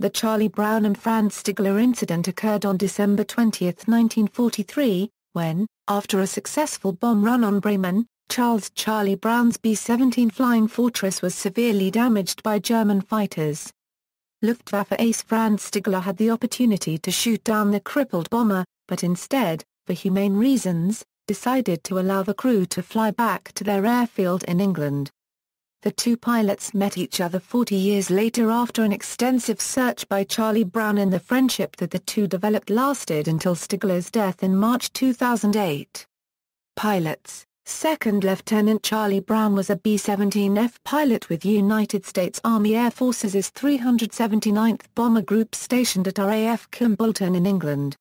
The Charlie Brown and Franz Stigler incident occurred on December 20, 1943, when, after a successful bomb run on Bremen, Charlie Brown's B-17 Flying Fortress was severely damaged by German fighters. Luftwaffe ace Franz Stigler had the opportunity to shoot down the crippled bomber, but instead, for humane reasons, decided to allow the crew to fly back to their airfield in England. The two pilots met each other 40 years later after an extensive search by Charlie Brown, and the friendship that the two developed lasted until Stigler's death in March 2008. Pilots. Second Lieutenant Charlie Brown was a B-17F pilot with United States Army Air Force's 379th Bomber Group stationed at RAF Kimbolton in England.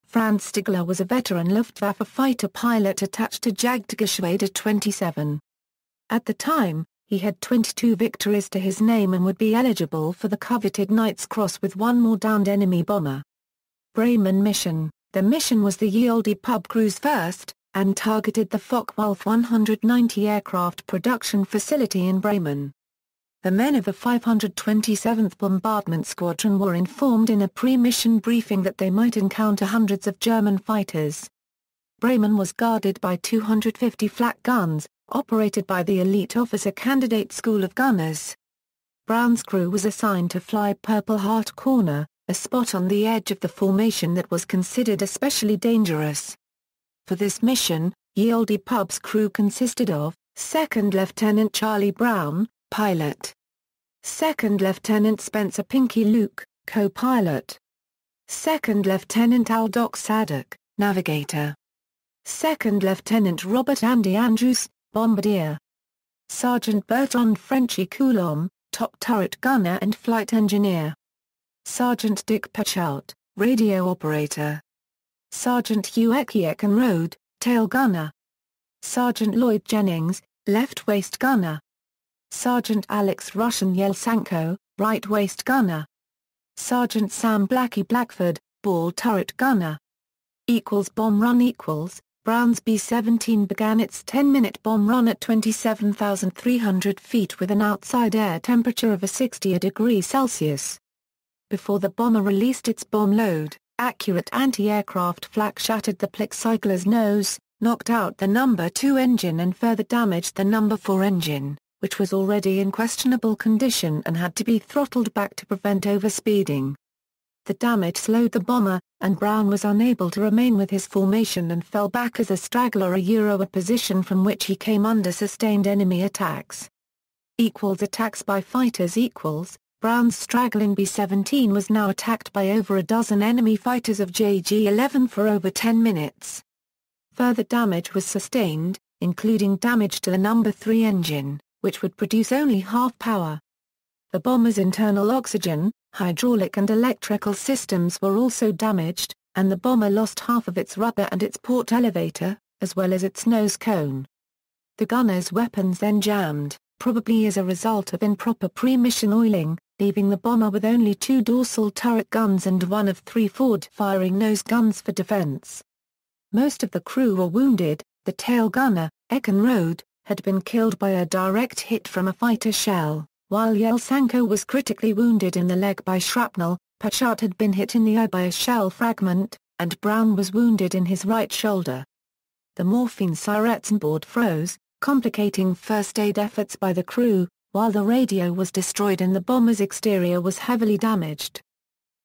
Franz Stigler was a veteran Luftwaffe fighter pilot attached to Jagdgeschwader 27. At the time, he had 22 victories to his name and would be eligible for the coveted Knight's Cross with one more downed enemy bomber. Bremen mission. The mission was the Ye Olde Pub crew's first, and targeted the Focke-Wulf 190 aircraft production facility in Bremen. The men of the 527th Bombardment Squadron were informed in a pre-mission briefing that they might encounter hundreds of German fighters. Bremen was guarded by 250 flak guns, operated by the elite officer candidate School of Gunners. Brown's crew was assigned to fly Purple Heart Corner, a spot on the edge of the formation that was considered especially dangerous. For this mission, Ye Olde Pub's crew consisted of, Second Lieutenant Charlie Brown, pilot. Second Lieutenant Spencer Pinky Luke, co-pilot. Second Lieutenant Al Doc Sadek, navigator. Second Lieutenant Robert Andy Andrews, bombardier. Sergeant Bertrand Frenchy Coulomb, top turret gunner and flight engineer. Sergeant Dick Pechout, radio operator. Sergeant Hugh Ekiek-and-Rode, tail gunner. Sergeant Lloyd Jennings, left waist gunner. Sergeant Alex Russian Yelsanko, right waist gunner. Sergeant Sam Blackie Blackford, ball turret gunner. Bomb run. Brown's B-17 began its 10-minute bomb run at 27,300 feet with an outside air temperature of 60 degrees Celsius. Before the bomber released its bomb load, accurate anti-aircraft flak shattered the Plick-cycler's nose, knocked out the No. 2 engine and further damaged the No. 4 engine, which was already in questionable condition and had to be throttled back to prevent overspeeding. The damage slowed the bomber, and Brown was unable to remain with his formation and fell back as a straggler, a position from which he came under sustained enemy attacks. Attacks by fighters. Brown's straggling B-17 was now attacked by over a dozen enemy fighters of JG-11 for over 10 minutes. Further damage was sustained, including damage to the No. 3 engine, which would produce only half power. The bomber's internal oxygen, hydraulic and electrical systems were also damaged, and the bomber lost half of its rudder and its port elevator, as well as its nose cone. The gunner's weapons then jammed, probably as a result of improper pre-mission oiling, leaving the bomber with only 2 dorsal turret guns and 1 of 3 forward-firing nose guns for defense. Most of the crew were wounded. The tail gunner, Eck-and-Rode, had been killed by a direct hit from a fighter shell, while Yelsanko was critically wounded in the leg by shrapnel. Pechout had been hit in the eye by a shell fragment, and Brown was wounded in his right shoulder. The morphine syrets on board froze, complicating first aid efforts by the crew, while the radio was destroyed and the bomber's exterior was heavily damaged.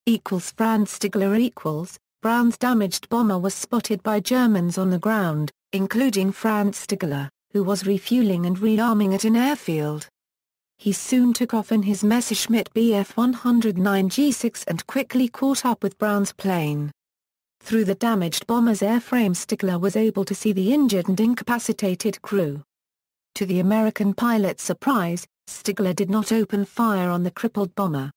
Franz Stigler. Brown's damaged bomber was spotted by Germans on the ground, including Franz Stigler, who was refueling and rearming at an airfield. He soon took off in his Messerschmitt Bf 109 G6 and quickly caught up with Brown's plane. Through the damaged bomber's airframe, Stigler was able to see the injured and incapacitated crew. To the American pilot's surprise, Stigler did not open fire on the crippled bomber.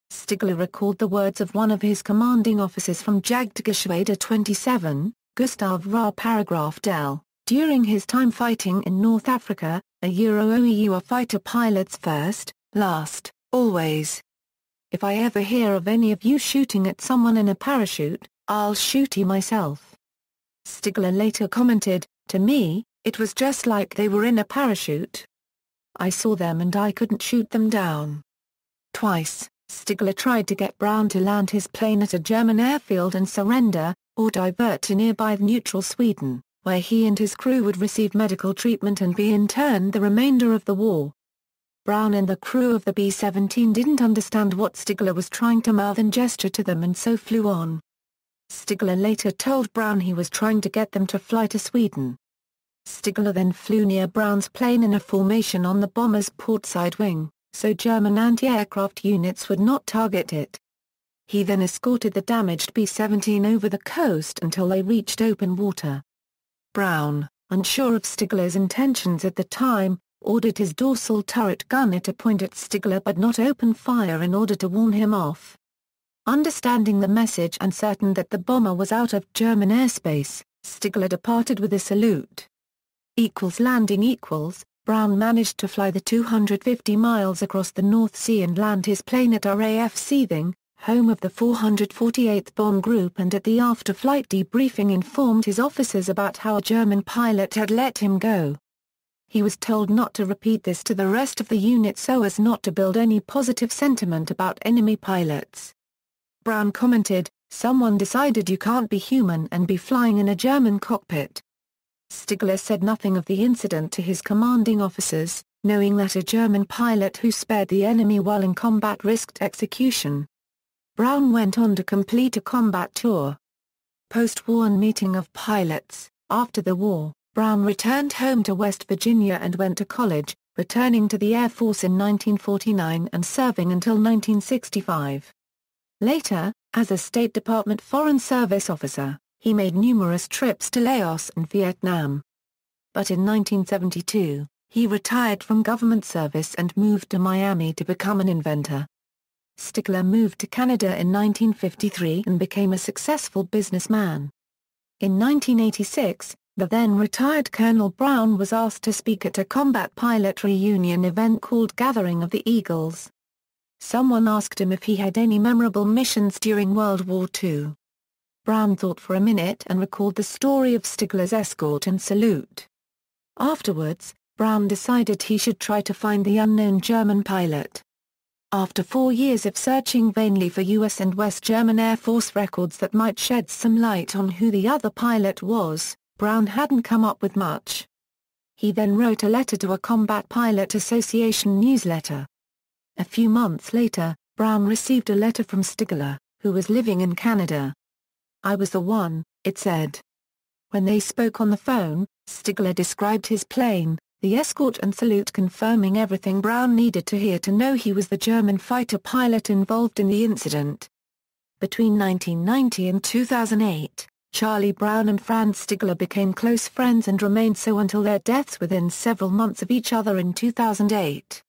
Stigler recalled the words of one of his commanding officers from Jagdgeschwader 27, Gustav Ra Paragraph Del, during his time fighting in North Africa, OEU are fighter pilots first, last, always. If I ever hear of any of you shooting at someone in a parachute, I'll shoot you myself. Stigler later commented, "To me, it was just like they were in a parachute. I saw them and I couldn't shoot them down." Twice, Stigler tried to get Brown to land his plane at a German airfield and surrender, or divert to nearby neutral Sweden, where he and his crew would receive medical treatment and be interned the remainder of the war. Brown and the crew of the B-17 didn't understand what Stigler was trying to mouth and gesture to them and so flew on. Stigler later told Brown he was trying to get them to fly to Sweden. Stigler then flew near Brown's plane in a formation on the bomber's portside wing, so German anti-aircraft units would not target it. He then escorted the damaged B-17 over the coast until they reached open water. Brown, unsure of Stigler's intentions at the time, ordered his dorsal turret gunner to point at Stigler but not open fire in order to warn him off. Understanding the message and certain that the bomber was out of German airspace, Stigler departed with a salute. Landing Brown managed to fly the 250 miles across the North Sea and land his plane at RAF Seething, home of the 448th Bomb Group, and at the after-flight debriefing informed his officers about how a German pilot had let him go. He was told not to repeat this to the rest of the unit so as not to build any positive sentiment about enemy pilots. Brown commented, "Someone decided you can't be human and be flying in a German cockpit." Stigler said nothing of the incident to his commanding officers, knowing that a German pilot who spared the enemy while in combat risked execution. Brown went on to complete a combat tour. Post-war meeting of pilots. After the war, Brown returned home to West Virginia and went to college, returning to the Air Force in 1949 and serving until 1965. Later, as a State Department Foreign Service officer, he made numerous trips to Laos and Vietnam. But in 1972, he retired from government service and moved to Miami to become an inventor. Stigler moved to Canada in 1953 and became a successful businessman. In 1986, the then-retired Colonel Brown was asked to speak at a combat pilot reunion event called Gathering of the Eagles. Someone asked him if he had any memorable missions during World War II. Brown thought for a minute and recalled the story of Stigler's escort and salute. Afterwards, Brown decided he should try to find the unknown German pilot. After 4 years of searching vainly for U.S. and West German Air Force records that might shed some light on who the other pilot was, Brown hadn't come up with much. He then wrote a letter to a Combat Pilot Association newsletter. A few months later, Brown received a letter from Stigler, who was living in Canada. "I was the one," it said. When they spoke on the phone, Stigler described his plane, the escort and salute, confirming everything Brown needed to hear to know he was the German fighter pilot involved in the incident. Between 1990 and 2008, Charlie Brown and Franz Stigler became close friends and remained so until their deaths within several months of each other in 2008.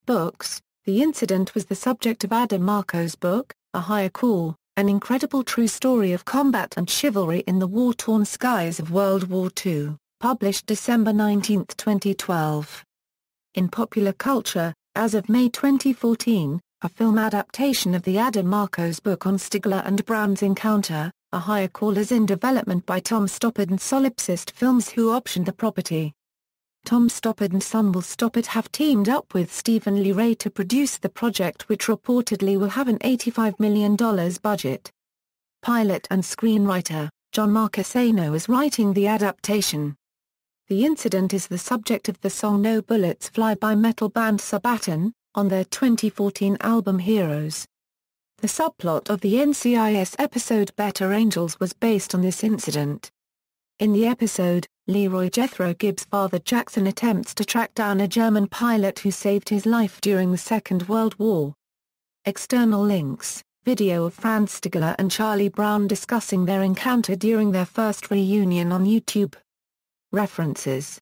Books. The incident was the subject of Adam Marco's book, A Higher Call, an incredible true story of combat and chivalry in the war-torn skies of World War II, published December 19, 2012. In popular culture, as of May 2014, a film adaptation of the Adam Marco's book on Stigler and Brown's encounter, A Higher Call, is in development by Tom Stoppard and Solipsist Films, who optioned the property. Tom Stoppard and Son Will Stop It have teamed up with Stephen Lee Ray to produce the project, which reportedly will have an $85 million budget. Pilot and screenwriter, John Marcassano, is writing the adaptation. The incident is the subject of the song No Bullets Fly by metal band Sabaton, on their 2014 album Heroes. The subplot of the NCIS episode Better Angels was based on this incident. In the episode, Leroy Jethro Gibbs' father Jackson attempts to track down a German pilot who saved his life during the Second World War. External links: video of Franz Stigler and Charlie Brown discussing their encounter during their first reunion on YouTube. References